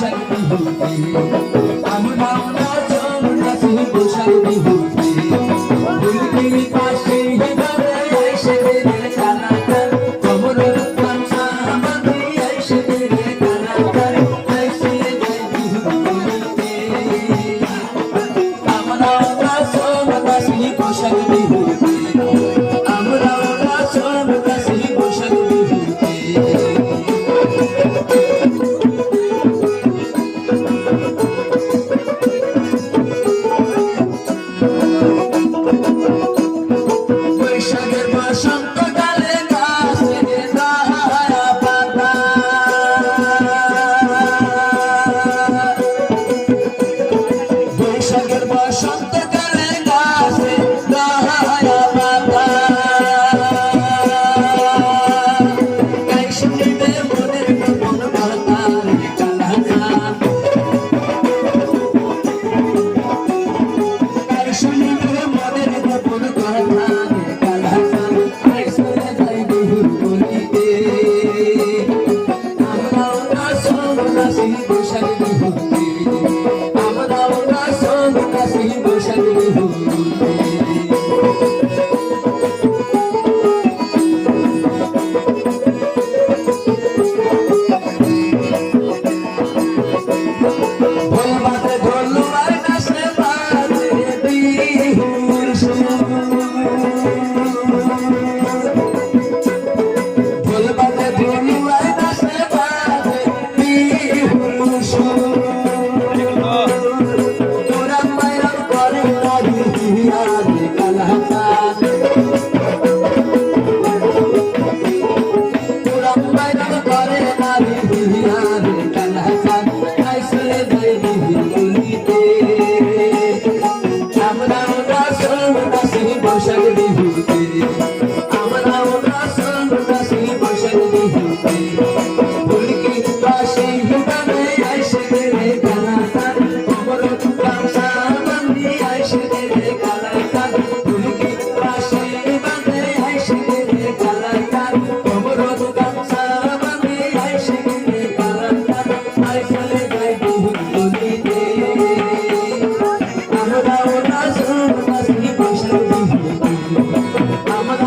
বৈশাখ বিহুতে আমরা নাচন নাচি বৈশাখ বিহুতে ফুলকির পাশে ঘরে এসে রে কানাকার কমরের গামছা বাঁধি এসে রে কানাকার এসে যায় বিহুতে আমরা নাচন নাচি বৈশাখ বিহুতে আমরা নাচন নাচি বৈশাখ বিহুতে বৈশাখের বসন্তকালে গাছে দাহারা পাতা বৈশাখের বসন্তকালে গাছে দাহারা পাতা গাই শুনিবে মনের গোপন কথা কালাচান গাই শুনিবে মনের গোপন কথা বৈশাখ বিহুতে আমরা নাচন নাচি বৈশাখ বিহুতে ফুলকির পাশে ঘরে এসে রে কানাকার কমরের গামছা বাঁধি এসে রে কানাকার ফুলকির পাশে বাঁধে এসে রে কানাকার কমরের গামছা বাঁধি এসে রে কানাকার এসে যায় বিহুতে আমরা নাচন নাচি বৈশাখ বিহুতে আমরা